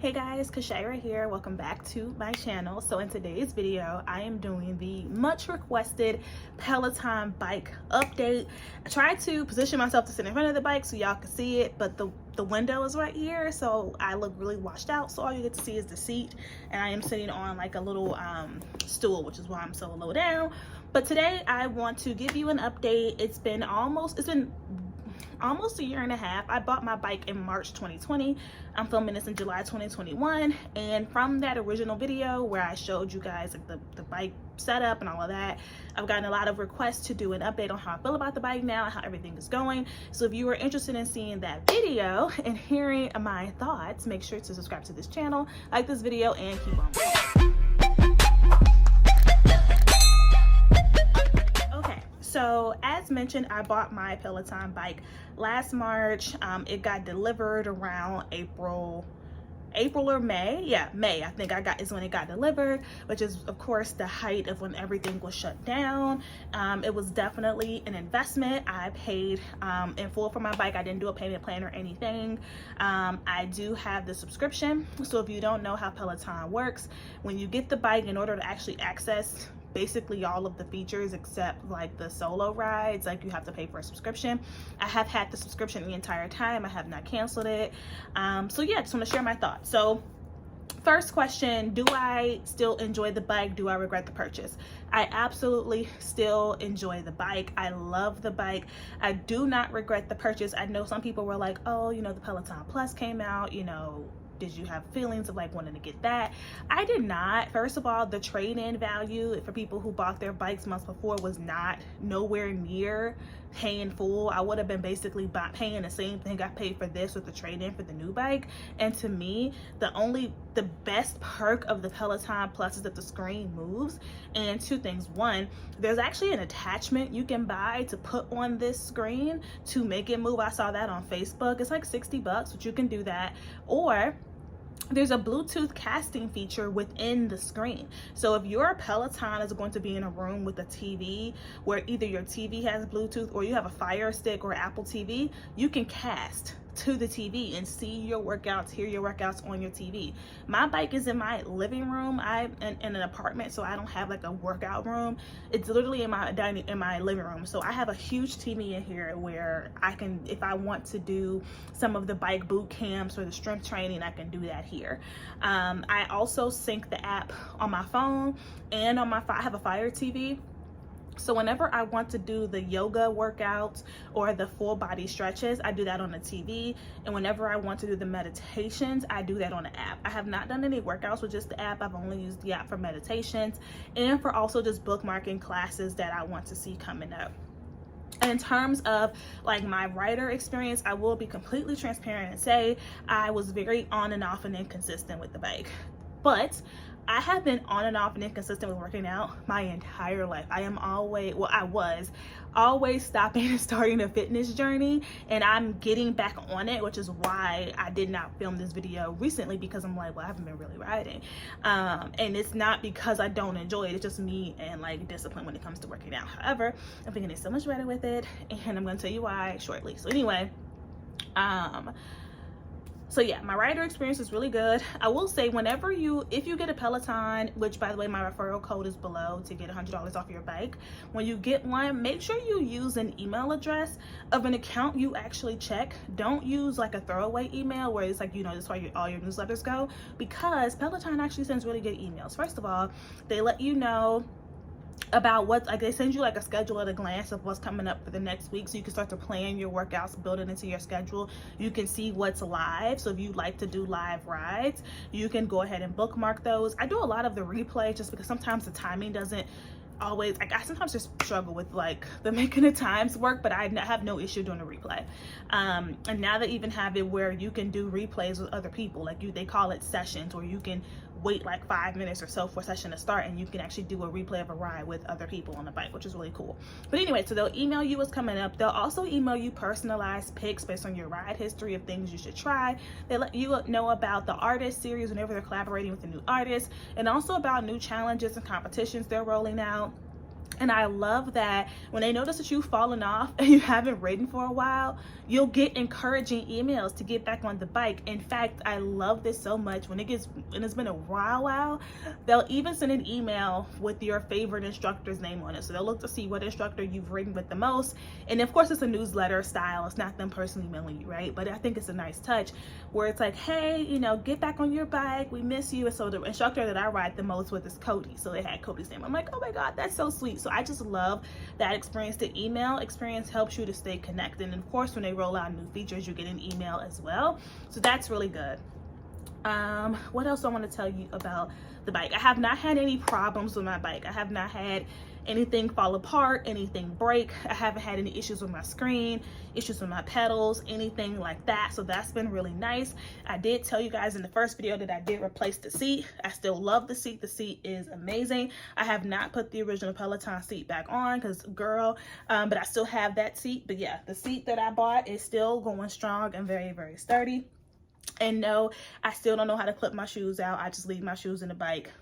Hey guys, Kashaira here. Welcome back to my channel. So in today's video, I am doing the much requested Peloton bike update. I tried to position myself to sit in front of the bike so y'all can see it, but the window is right here, so I look really washed out. So all you get to see is the seat, and I am sitting on like a little stool, which is why I'm so low down. But today I want to give you an update. It's been almost a year and a half. I bought my bike in March 2020. I'm filming this in July 2021, and from that original video where I showed you guys like the bike setup and all of that, I've gotten a lot of requests to do an update on how I feel about the bike now and how everything is going. So if you are interested in seeing that video and hearing my thoughts, make sure to subscribe to this channel, like this video, and keep on watching. So as mentioned, I bought my Peloton bike last March. It got delivered around April or May. Yeah, May I think is when it got delivered, which is of course the height of when everything was shut down. It was definitely an investment. I paid in full for my bike. I didn't do a payment plan or anything. I do have the subscription. So if you don't know how Peloton works, when you get the bike, in order to actually access basically all of the features except like the solo rides, like you have to pay for a subscription. I have had the subscription the entire time. I have not canceled it. So yeah, just want to share my thoughts. So first question, do I still enjoy the bike? Do I regret the purchase? I absolutely still enjoy the bike. I love the bike. I do not regret the purchase. I know some people were like, oh, you know, the Peloton Plus came out, you know, did you have feelings of like wanting to get that? I did not. First of all, the trade-in value for people who bought their bikes months before was not nowhere near paying full. I would have been basically paying the same thing I paid for this with the trade-in for the new bike. And to me, the best perk of the Peloton Plus is that the screen moves. And two things. One, there's actually an attachment you can buy to put on this screen to make it move. I saw that on Facebook. It's like $60, but you can do that. Or there's a Bluetooth casting feature within the screen. So if your Peloton is going to be in a room with a TV where either your TV has Bluetooth or you have a Fire Stick or Apple TV, you can cast to the TV and see your workouts, hear your workouts on your TV. My bike is in my living room. I'm in an apartment, so I don't have like a workout room. It's literally in my living room. So I have a huge TV in here where I can, if I want to do some of the bike boot camps or the strength training, I can do that here. I also sync the app on my phone and on I have a Fire TV. So whenever I want to do the yoga workouts or the full body stretches, I do that on the TV. And whenever I want to do the meditations, I do that on the app. I have not done any workouts with just the app. I've only used the app for meditations and for also just bookmarking classes that I want to see coming up. And in terms of like my rider experience, I will be completely transparent and say I was very on and off and inconsistent with the bike. But I have been on and off and inconsistent with working out my entire life. I was always stopping and starting a fitness journey, and I'm getting back on it, which is why I did not film this video recently, because I'm like, well, I haven't been really riding. And it's not because I don't enjoy it. It's just me and like discipline when it comes to working out. However, I'm getting so much better with it, and I'm going to tell you why shortly. So anyway, so yeah, my rider experience is really good. I will say, if you get a Peloton, which by the way, my referral code is below to get $100 off your bike. When you get one, make sure you use an email address of an account you actually check. Don't use like a throwaway email where it's like, you know, that's where all your newsletters go, because Peloton actually sends really good emails. First of all, they let you know about they send you like a schedule at a glance of what's coming up for the next week, so you can start to plan your workouts, build it into your schedule. You can see what's live, so if you like to do live rides, you can go ahead and bookmark those. I do a lot of the replay just because sometimes the timing doesn't always, like I sometimes just struggle with like the making the times work, but I have no issue doing a replay. And now they even have it where you can do replays with other people, like they call it sessions, or you can wait like 5 minutes or so for a session to start, and you can actually do a replay of a ride with other people on the bike, which is really cool. But anyway, so they'll email you what's coming up. They'll also email you personalized picks based on your ride history of things you should try. They let you know about the artist series whenever they're collaborating with a new artist, and also about new challenges and competitions they're rolling out. And I love that when they notice that you've fallen off and you haven't ridden for a while, you'll get encouraging emails to get back on the bike. In fact, I love this so much. When it's been a while, they'll even send an email with your favorite instructor's name on it. So they'll look to see what instructor you've ridden with the most. And of course, it's a newsletter style. It's not them personally emailing you, right? But I think it's a nice touch where it's like, hey, you know, get back on your bike. We miss you. And so the instructor that I ride the most with is Cody. So they had Cody's name. I'm like, oh my God, that's so sweet. So I just love that experience. The email experience helps you to stay connected. And of course, when they roll out new features, you get an email as well. So that's really good. What else I want to tell you about the bike? I have not had any problems with my bike. I have not had anything fall apart, anything break. I haven't had any issues with my screen, issues with my pedals, anything like that. So that's been really nice. I did tell you guys in the first video that I did replace the seat. I still love the seat. The seat is amazing. I have not put the original Peloton seat back on because girl, but I still have that seat. But yeah, the seat that I bought is still going strong and very, very sturdy. And no, I still don't know how to clip my shoes out. I just leave my shoes in the bike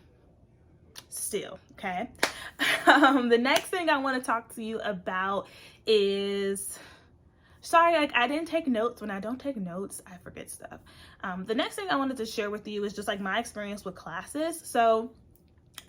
still, okay? The next thing I want to talk to you about is, sorry, like I didn't take notes. When I don't take notes, I forget stuff. The next thing I wanted to share with you is just like my experience with classes. So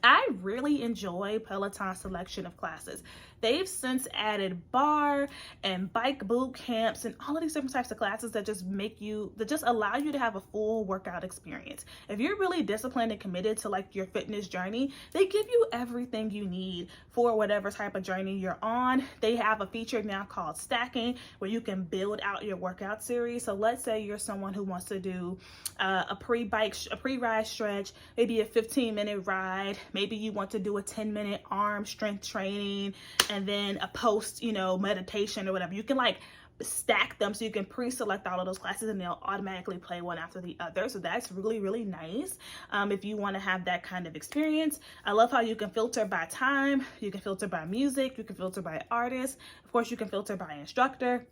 I really enjoy Peloton's selection of classes. They've since added bar and bike boot camps and all of these different types of classes that just allow you to have a full workout experience. If you're really disciplined and committed to like your fitness journey, they give you everything you need for whatever type of journey you're on. They have a feature now called stacking where you can build out your workout series. So let's say you're someone who wants to do a pre-ride stretch, maybe a 15-minute ride. Maybe you want to do a 10-minute arm strength training and then a post, meditation or whatever. You can like stack them so you can pre-select all of those classes and they'll automatically play one after the other. So that's really, really nice if you want to have that kind of experience. I love how you can filter by time, you can filter by music, you can filter by artist. Of course, you can filter by instructor.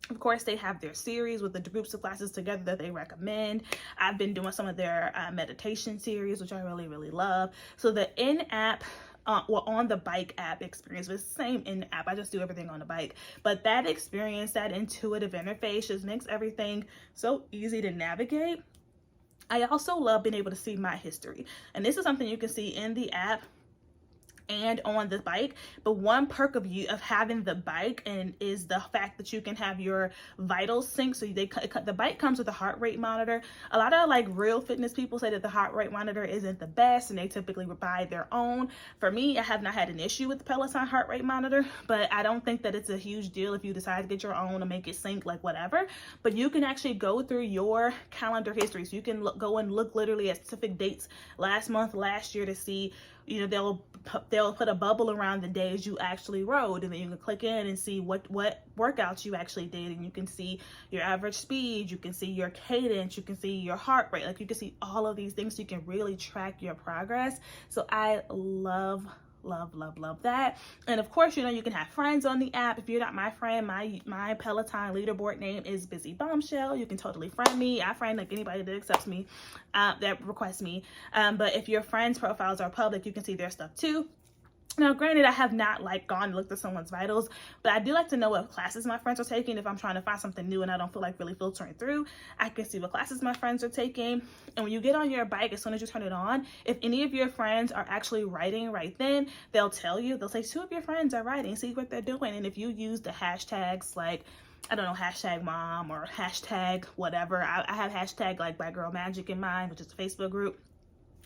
Of course, they have their series with the groups of classes together that they recommend. I've been doing some of their meditation series, which I really, really love. So the in-app, on the bike app experience, it's the same in-app. I just do everything on the bike. But that experience, that intuitive interface just makes everything so easy to navigate. I also love being able to see my history. And this is something you can see in the app and on the bike. But one perk of having the bike is the fact that you can have your vitals sync. So the bike comes with a heart rate monitor. A lot of like real fitness people say that the heart rate monitor isn't the best and they typically buy their own. For me, I have not had an issue with the Peloton heart rate monitor, but I don't think that it's a huge deal if you decide to get your own and make it sync, like whatever. But you can actually go through your calendar history. So you can go and look literally at specific dates last month, last year to see, they'll put a bubble around the days you actually rode, and then you can click in and see what workouts you actually did, and you can see your average speed, you can see your cadence, you can see your heart rate, like you can see all of these things so you can really track your progress. So I love that. And of course, you can have friends on the app. If you're not my friend, my Peloton leaderboard name is BusyBombshell. You can totally friend me. I friend like anybody that accepts me, that requests me. But if your friends' profiles are public, you can see their stuff too. Now, granted, I have not gone and looked at someone's vitals, but I do like to know what classes my friends are taking. If I'm trying to find something new and I don't feel like really filtering through, I can see what classes my friends are taking. And when you get on your bike, as soon as you turn it on, if any of your friends are actually riding right then, they'll tell you, they'll say 2 of your friends are riding, see what they're doing. And if you use the hashtags like, I don't know, hashtag mom or hashtag whatever, I have hashtag like Black Girl Magic in mine, which is a Facebook group.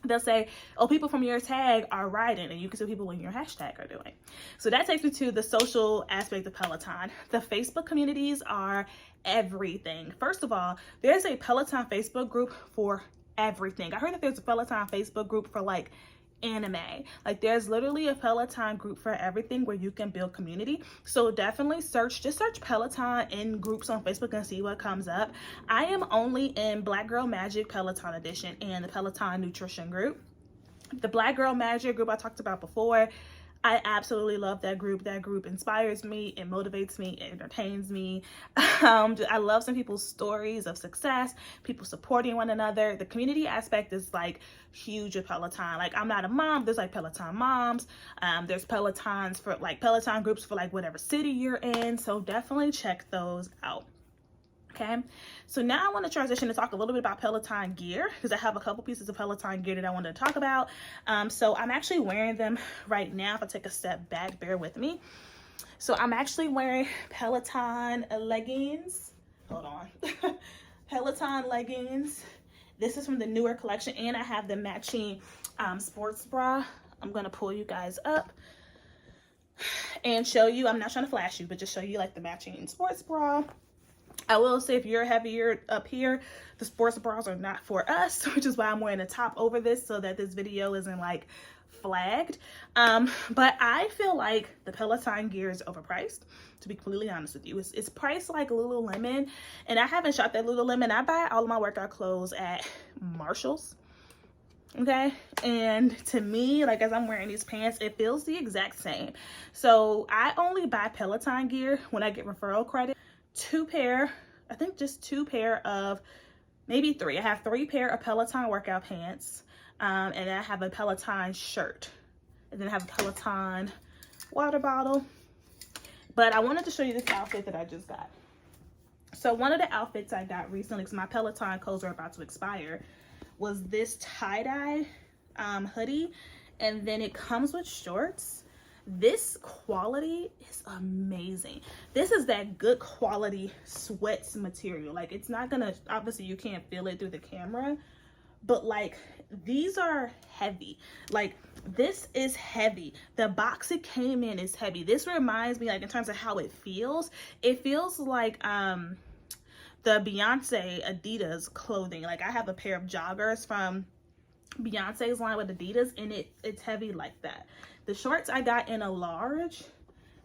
They'll say, oh, people from your tag are riding, and you can see people in your hashtag are doing. So that takes me to the social aspect of Peloton. The Facebook communities are everything. First of all, there's a Peloton Facebook group for everything. I heard that there's a Peloton Facebook group for like anime. Like there's literally a Peloton group for everything where you can build community. So definitely search Peloton in groups on Facebook and see what comes up. I am only in Black Girl Magic Peloton Edition and the Peloton Nutrition group. The Black Girl Magic group I talked about before, I absolutely love that group. That group inspires me, it motivates me, it entertains me. I love some people's stories of success, people supporting one another. The community aspect is like huge with Peloton. Like, I'm not a mom, there's like Peloton moms, there's Pelotons for like Peloton groups for like whatever city you're in. So definitely check those out. Okay, so now I want to transition to talk a little bit about Peloton Gear, because I have a couple pieces of Peloton Gear that I wanted to talk about. So I'm actually wearing them right now. If I take a step back, bear with me. So I'm actually wearing Peloton leggings. Hold on. Peloton leggings. This is from the newer collection, and I have the matching sports bra. I'm going to pull you guys up and show you. I'm not trying to flash you, but just show you like the matching sports bra. I will say, if you're heavier up here, the sports bras are not for us, which is why I'm wearing a top over this so that this video isn't like flagged. But I feel like the Peloton Gear is overpriced, to be completely honest with you. It's priced like Lululemon, and I haven't shot that Lululemon. I buy all of my workout clothes at Marshall's. Okay, and to me, like, as I'm wearing these pants, it feels the exact same. So I only buy Peloton Gear when I get referral credit. I think just two pair of, maybe three. I have 3 pair of Peloton workout pants, and I have a Peloton shirt, and then I have a Peloton water bottle. But I wanted to show you this outfit that I just got. So one of the outfits I got recently, because my Peloton clothes are about to expire, was this tie-dye hoodie, and then it comes with shorts. This quality is amazing. This is that good quality sweats material. Like, it's not gonna, obviously you can't feel it through the camera, but like, these are heavy. Like, this is heavy. The box it came in is heavy. This reminds me, like, in terms of how it feels like the Beyonce Adidas clothing. Like, I have a pair of joggers from Beyonce's line with Adidas, and it's heavy like that. The shorts I got in a large,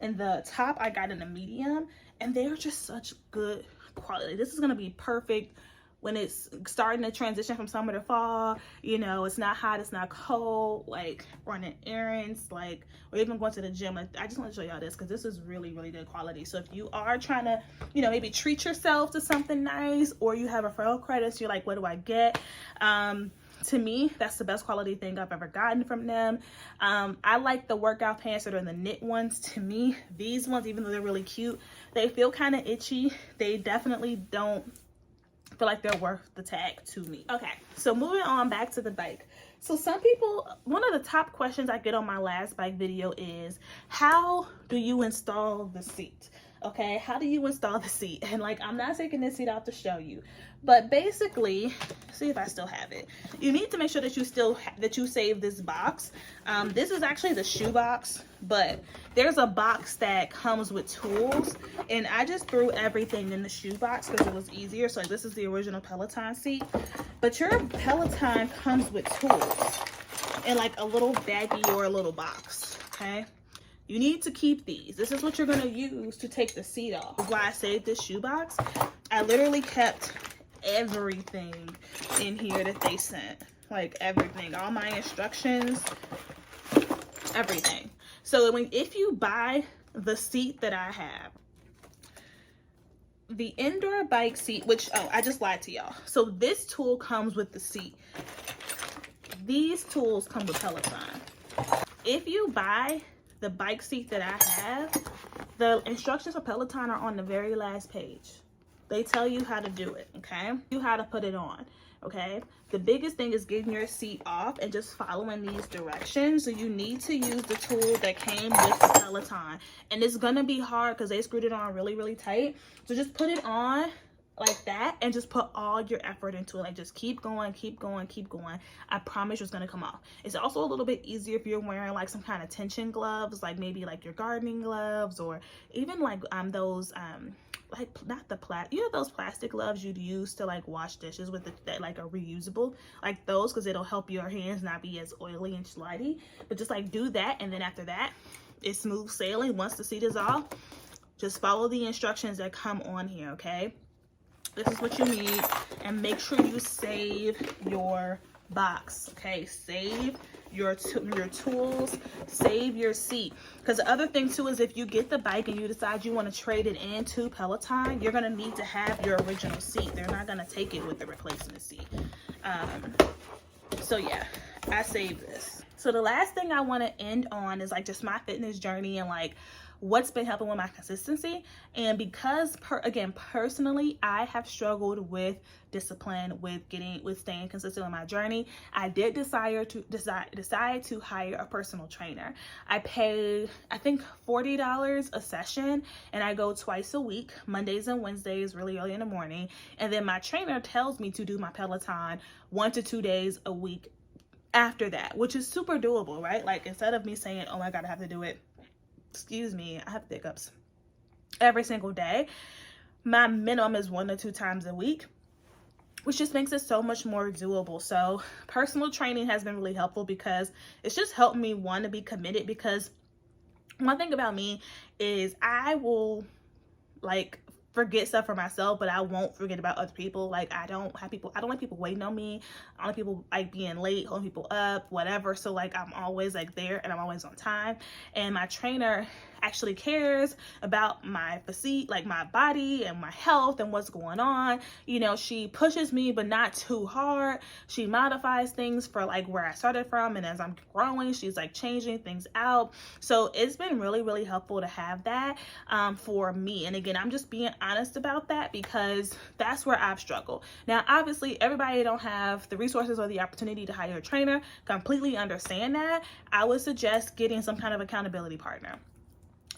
and the top I got in a medium, and they're just such good quality. This is gonna be perfect when it's starting to transition from summer to fall. You know, it's not hot, it's not cold, like running errands, like, or even going to the gym. Like, I just want to show y'all this because this is really, really good quality. So if you are trying to, you know, maybe treat yourself to something nice, or you have referral credits, you're like, what do I get? To me, that's the best quality thing I've ever gotten from them. I like the workout pants that are the knit ones. To me, these ones, even though they're really cute, they feel kind of itchy. They definitely don't feel like they're worth the tag to me. Okay, so moving on back to the bike. So some people, one of the top questions I get on my last bike video is, how do you install the seat? Okay, how do you install the seat? And like, I'm not taking this seat out to show you, but basically, see if I still have it. You need to make sure that you save this box. This is actually the shoe box, but there's a box that comes with tools, and I just threw everything in the shoe box because it was easier. So like, this is the original Peloton seat, but your Peloton comes with tools in like a little baggie or a little box. Okay, you need to keep these. This is what you're gonna use to take the seat off. That's why I saved this shoebox. I literally kept everything in here that they sent. Like, everything, all my instructions, everything. So if you buy the seat that I have, the indoor bike seat, which, oh, I just lied to y'all. So this tool comes with the seat. These tools come with Peloton. If you buy the bike seat that I have, the instructions for Peloton are on the very last page. They tell you how to do it, okay? You how to put it on, okay? The biggest thing is getting your seat off and just following these directions. So you need to use the tool that came with the Peloton. And it's gonna be hard because they screwed it on really, really tight. So just put it on like that and just put all your effort into it. Like, just keep going, keep going, keep going. I promise it's gonna come off. It's also a little bit easier if you're wearing like some kind of tension gloves, like maybe like your gardening gloves, or even like those like, not the you know, those plastic gloves you'd use to like wash dishes with, that like are reusable, like those, because it'll help your hands not be as oily and slidey. But just like do that, and then after that, it's smooth sailing. Once the seat is off, just follow the instructions that come on here, okay? This is what you need, and make sure you save your box. Okay, save your tools, save your seat. Because the other thing too is if you get the bike and you decide you want to trade it into Peloton, you're going to need to have your original seat. They're not going to take it with the replacement seat. So yeah, I saved this. So the last thing I want to end on is like just my fitness journey and like what's been helping with my consistency. And because again, personally, I have struggled with discipline, with staying consistent on my journey. I did decide to hire a personal trainer. I pay, I think $40 a session, and I go twice a week, Mondays and Wednesdays, really early in the morning. And then my trainer tells me to do my Peloton 1 to 2 days a week after that, which is super doable, right? Like instead of me saying, oh my God, I have to do it, excuse me, I have hiccups, every single day, my minimum is 1 to 2 times a week, which just makes it so much more doable. So personal training has been really helpful because it's just helped me, one, to be committed, because one thing about me is I will like forget stuff for myself, but I won't forget about other people. Like I don't like people waiting on me. I don't like people like being late, holding people up, whatever. So like I'm always like there and I'm always on time. And my trainer actually cares about my physique, like my body and my health and what's going on. You know, she pushes me, but not too hard. She modifies things for like where I started from, and as I'm growing, she's like changing things out. So it's been really, really helpful to have that for me. And again, I'm just being honest about that because that's where I've struggled. Now, obviously, everybody don't have the resources or the opportunity to hire a trainer. Completely understand that. I would suggest getting some kind of accountability partner.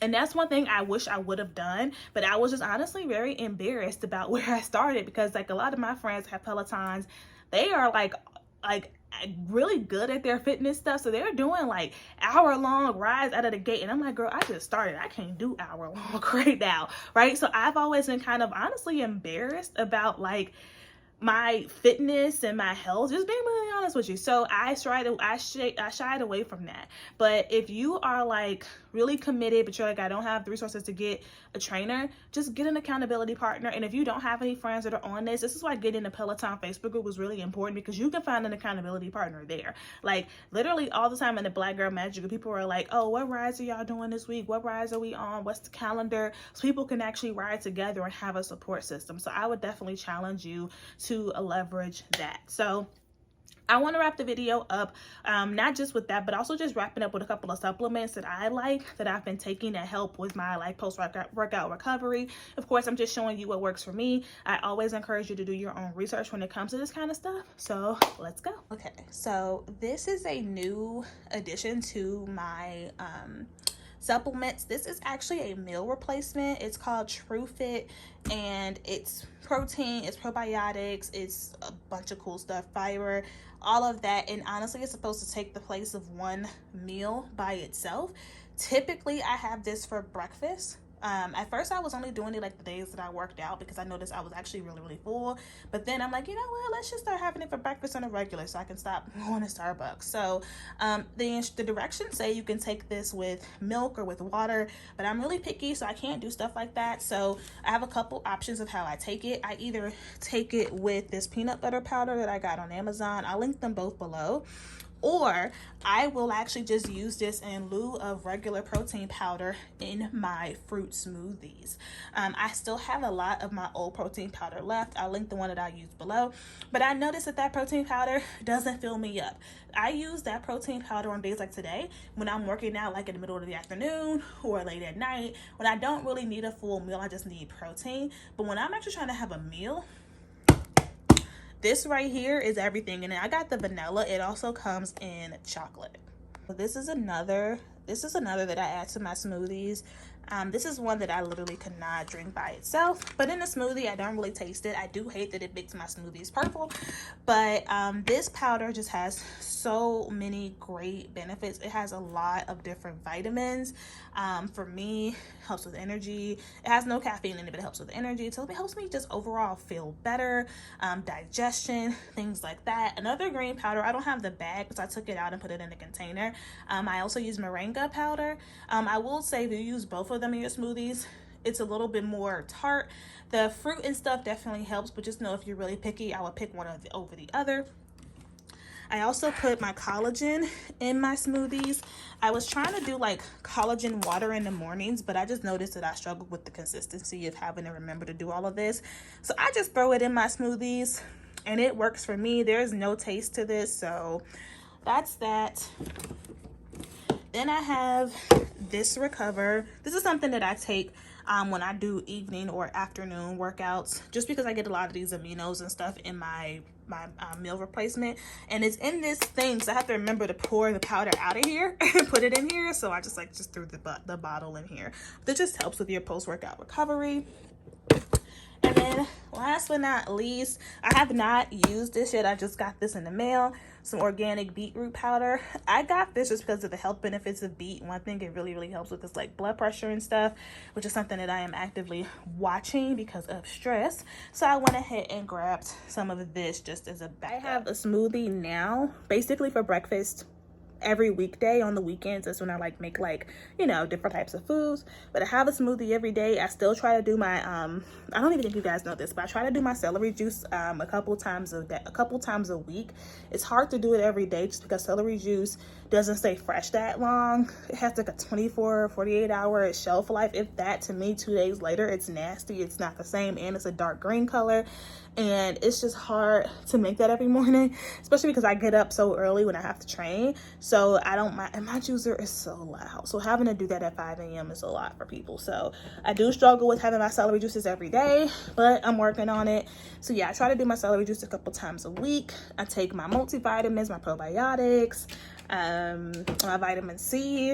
And that's one thing I wish I would have done, but I was just honestly very embarrassed about where I started because like a lot of my friends have Pelotons. They are like really good at their fitness stuff. So they're doing like hour-long rides out of the gate. And I'm like, girl, I just started. I can't do hour-long right now, right? So I've always been kind of honestly embarrassed about like my fitness and my health, just being really honest with you. So I shied away from that. But if you are like really committed, but you're like, I don't have the resources to get a trainer, just get an accountability partner. And if you don't have any friends that are on this is why getting a Peloton Facebook group was really important, because you can find an accountability partner there. Like literally all the time in the Black Girl Magic group, people are like, oh, what rides are y'all doing this week? What rides are we on? What's the calendar? So people can actually ride together and have a support system. So I would definitely challenge you to leverage that. So I want to wrap the video up, not just with that, but also just wrapping up with a couple of supplements that I like, that I've been taking to help with my like post-workout recovery. Of course, I'm just showing you what works for me. I always encourage you to do your own research when it comes to this kind of stuff. So let's go. Okay, so this is a new addition to my supplements. This is actually a meal replacement. It's called TrueFit, and it's protein, it's probiotics, it's a bunch of cool stuff, fiber, all of that. And honestly, it's supposed to take the place of one meal by itself. Typically, I have this for breakfast. At first I was only doing it like the days that I worked out because I noticed I was actually really, really full. But then I'm like, you know what, let's just start having it for breakfast on a regular so I can stop going to Starbucks. So the directions say you can take this with milk or with water, but I'm really picky, so I can't do stuff like that. So I have a couple options of how I take it. I either take it with this peanut butter powder that I got on Amazon. I'll link them both below. Or I will actually just use this in lieu of regular protein powder in my fruit smoothies. I still have a lot of my old protein powder left. I'll link the one that I used below. But I noticed that protein powder doesn't fill me up. I use that protein powder on days like today when I'm working out like in the middle of the afternoon or late at night, when I don't really need a full meal, I just need protein. But when I'm actually trying to have a meal, this right here is everything. And I got the vanilla. It also comes in chocolate. This is another that I add to my smoothies. This is one that I literally could not drink by itself, but in a smoothie I don't really taste it. I do hate that it makes my smoothies purple, but this powder just has so many great benefits. It has a lot of different vitamins. For me, helps with energy. It has no caffeine in it, but it helps with energy. So it helps me just overall feel better, digestion, things like that. Another green powder, I don't have the bag because I took it out and put it in a container. I also use moringa powder. I will say if you use both of them in your smoothies, it's a little bit more tart. The fruit and stuff definitely helps, but just know if you're really picky, I would pick one over the other. I also put my collagen in my smoothies. I was trying to do like collagen water in the mornings, but I just noticed that I struggled with the consistency of having to remember to do all of this. So I just throw it in my smoothies and it works for me. There's no taste to this, so that's that. Then I have this Recover. This is something that I take when I do evening or afternoon workouts, just because I get a lot of these aminos and stuff in my meal replacement, and it's in this thing, so I have to remember to pour the powder out of here and put it in here. So I just threw the bottle in here. That just helps with your post-workout recovery. And then last but not least, I have not used this yet. I just got this in the mail, some organic beetroot powder. I got this just because of the health benefits of beet. One thing it really helps with is like blood pressure and stuff, which is something that I am actively watching because of stress. So I went ahead and grabbed some of this just as a backup. I have a smoothie now, basically for breakfast. Every weekday. On the weekends, that's when I make different types of foods. But I have a smoothie every day. I still try to do my I don't even think you guys know this, but I try to do my celery juice a couple times a week. It's hard to do it every day just because celery juice doesn't stay fresh that long. It has like a 24 48 hour shelf life, if that. To me, 2 days later it's nasty, it's not the same, and it's a dark green color, and it's just hard to make that every morning, especially because I get up so early when I have to train. So I don't mind, and my juicer is so loud, so having to do that at 5 a.m. is a lot for people. So I do struggle with having my celery juices every day, but I'm working on it. So yeah, I try to do my celery juice a couple times a week. I take my multivitamins, my probiotics, my vitamin C,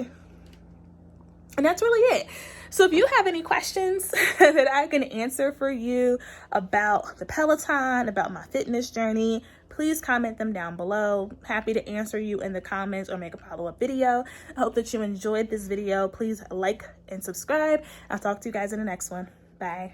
and that's really it. So if you have any questions that I can answer for you about the Peloton, about my fitness journey, please comment them down below. Happy to answer you in the comments or make a follow-up video. I hope that you enjoyed this video. Please like and subscribe. I'll talk to you guys in the next one. Bye.